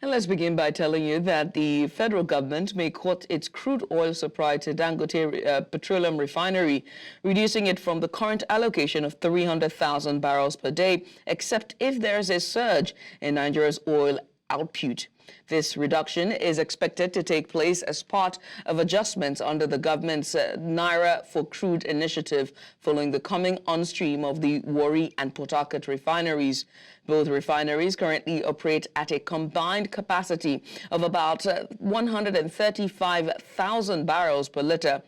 And let's begin by telling you that the federal government may cut its crude oil supply to Dangote Petroleum Refinery, reducing it from the current allocation of 300,000 barrels per day, except if there's a surge in Nigeria's oil output. This reduction is expected to take place as part of adjustments under the government's Naira-for-crude initiative following the coming on stream of the Warri and Port Harcourt refineries. Both refineries currently operate at a combined capacity of about 135,000 barrels per litre.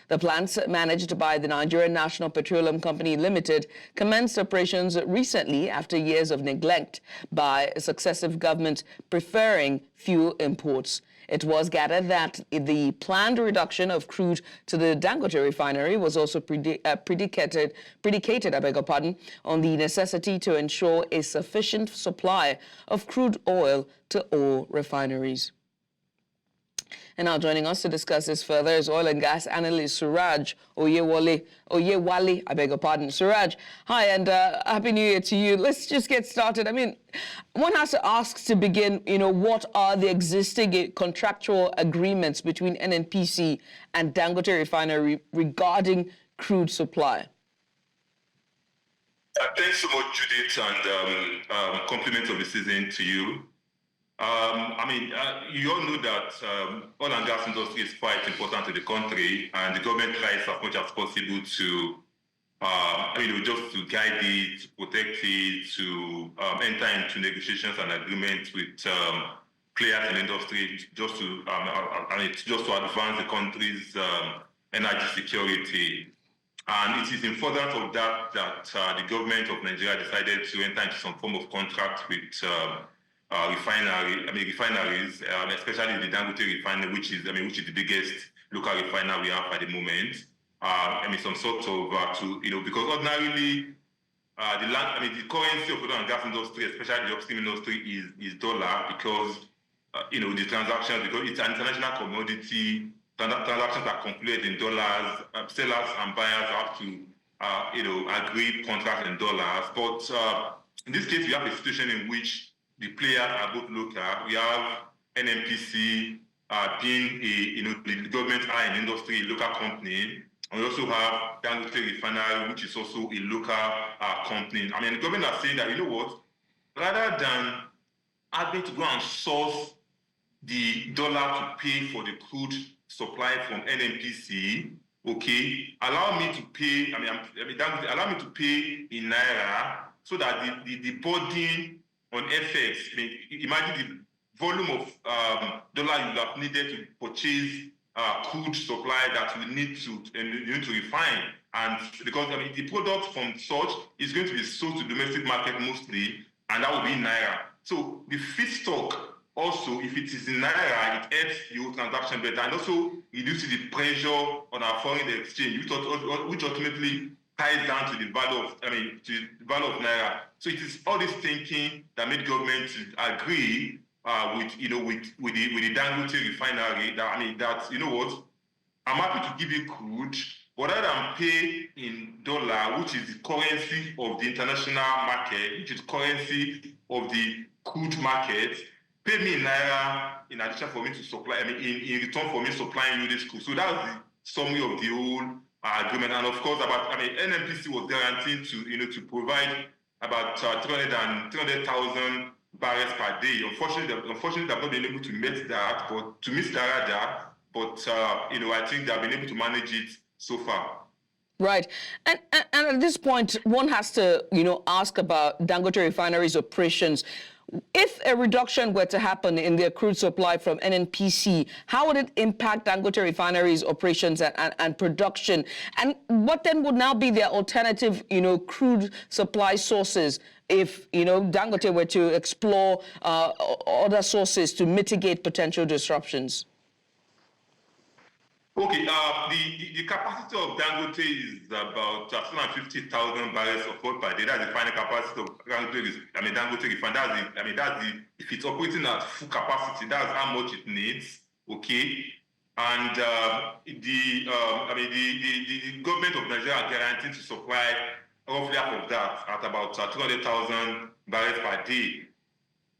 The plants, managed by the Nigerian National Petroleum Company Limited, commenced operations recently after years of neglect by successive governments preferring fuel imports. It was gathered that the planned reduction of crude to the Dangote Refinery was also predicated on the necessity to ensure a sufficient supply of crude oil to all refineries. And now joining us to discuss this further is oil and gas analyst Suraj Oyewale, Suraj, hi, and Happy New Year to you. Let's just get started. I mean, one has to ask to begin, what are the existing contractual agreements between NNPC and Dangote Refinery regarding crude supply? Thanks so much, Judith, and compliments of the season to you. You all know that oil and gas industry is quite important to the country, and the government tries as much as possible to, just to guide it, to protect it, to enter into negotiations and agreements with players in the industry, just to advance the country's energy security. And it is in furtherance of that the government of Nigeria decided to enter into some form of contract with refineries, especially the Dangote Refinery, which is the biggest local refinery we have at the moment. Some sort of because ordinarily the currency of the oil and gas industry, especially the upstream industry, is dollar, because the transactions, because it's an international commodity. Transactions are concluded in dollars. Sellers and buyers have to agree contracts in dollars. But in this case, we have a situation in which the players are both local. We have NNPC being the government eye in industry, a local company. And we also have Dangote Refinery, which is also a local company. The government are saying that, rather than having to go and source the dollar to pay for the crude supply from NNPC, allow me to pay, allow me to pay in Naira, so that the burden on FX, imagine the volume of dollar you have needed to purchase crude supply that you need to refine. And because the product from such is going to be sold to domestic market mostly, and that will be in Naira. So the feedstock also, if it is in Naira, it helps your transaction better, and also reduces the pressure on our foreign exchange, which ultimately ties down to the value of Naira. So it is all this thinking that made government agree with the Dangote Refinery that I'm happy to give you crude, but rather than pay in dollar, which is the currency of the international market, which is currency of the crude market, pay me in Naira in addition for me to supply, in return for me supplying you this crude. So that was the summary of the whole agreement. And of course, NNPC was guaranteed to provide about 300,000 barrels per day. Unfortunately, they've not been able to meet that, but to meet that, but I think they've been able to manage it so far. Right. And at this point, one has to, ask about Dangote Refinery's operations. If a reduction were to happen in their crude supply from NNPC, how would it impact Dangote Refinery's operations and production? And what then would now be their alternative, crude supply sources if, Dangote were to explore other sources to mitigate potential disruptions? Okay, the capacity of Dangote is about 250,000 barrels of oil per day. That's the final capacity of Dangote Refinery. If it's operating at full capacity, that's how much it needs. Okay, and the government of Nigeria are guaranteed to supply roughly half of that at about 200,000 barrels per day.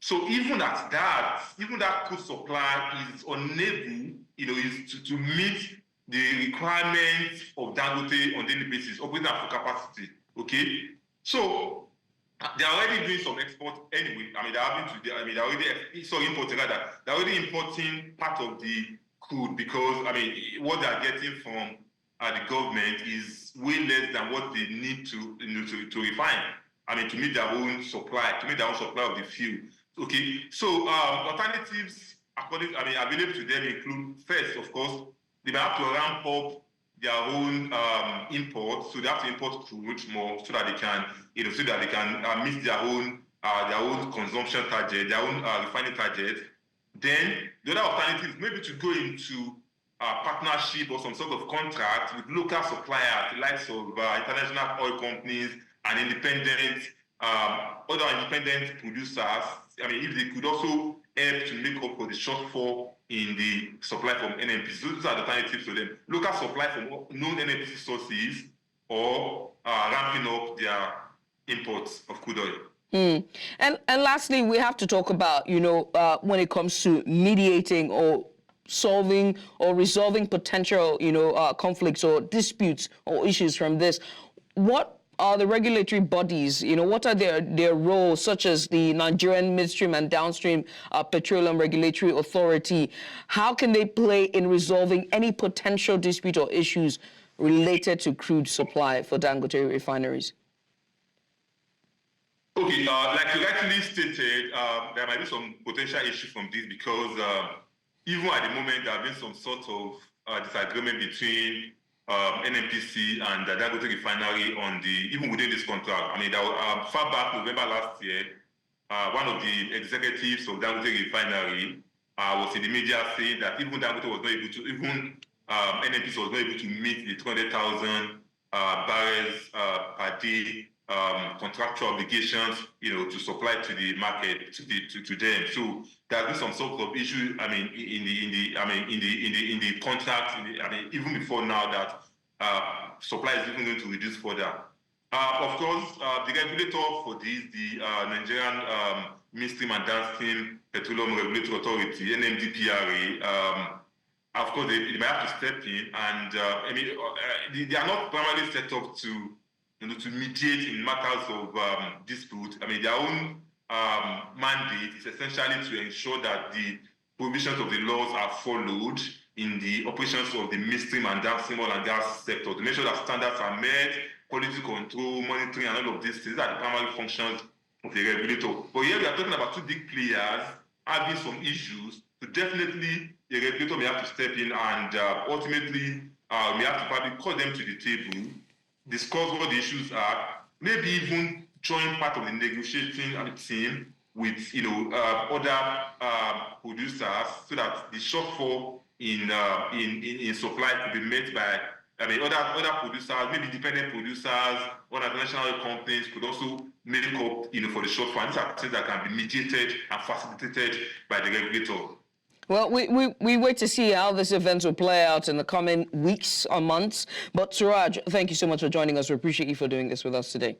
So even at that, even that crude supply is unable, is to meet the requirements of Dangote on daily basis, operating at full capacity. Okay, so they're already doing some export anyway. I mean, they're already importing rather. They're already importing part of the crude because what they're getting from the government is way less than what they need to refine. To meet their own supply, of the fuel. Okay, so alternatives available to them include, first, of course, they may have to ramp up their own imports, so they have to import crude more so that they can, meet their own consumption target, their own refining target. Then the other alternative is maybe to go into partnership or some sort of contract with local suppliers, the likes of international oil companies and other independent producers. If they could also help to make up for the shortfall in the supply from NNPC. Those are the alternatives to them. Local supply from known NNPC sources or ramping up their imports of crude oil. And lastly, we have to talk about, when it comes to mediating or solving or resolving potential, conflicts or disputes or issues from this. What are the regulatory bodies, what are their roles, such as the Nigerian Midstream and Downstream Petroleum Regulatory Authority? How can they play in resolving any potential dispute or issues related to crude supply for Dangote refineries? Okay, like you rightly stated, there might be some potential issues from this because even at the moment, there have been some sort of disagreement between NNPC and the Dangote Refinery even within this contract. Far back November last year, one of the executives of Dangote Refinery was in the media saying that even Dangote was not able to, NNPC was not able to meet the 200,000 barrels per day contractual obligations, to supply to the market, to them. So there's been some sort of issue. In the contract. Even before now, that supply is even going to reduce further. Of course, the regulator for this, the Nigerian Midstream and Downstream Petroleum Regulatory Authority, NMDPRA. Of course, they might have to step in, and they are not primarily set up to mediate in matters of dispute. Their own mandate is essentially to ensure that the provisions of the laws are followed in the operations of the midstream and downstream oil and gas sector, to make sure that standards are met, quality control, monitoring, and all of these things are the primary functions of the regulator. But here we are talking about two big players having some issues, so definitely the regulator may have to step in and ultimately we have to probably call them to the table, discuss what the issues are, maybe even join part of the negotiating team with other producers, so that the shortfall in supply could be met by other producers, maybe independent producers, or international companies could also make up for the shortfall. These are things that can be mediated and facilitated by the regulator. Well, we wait to see how this event will play out in the coming weeks or months. But Suraj, thank you so much for joining us. We appreciate you for doing this with us today.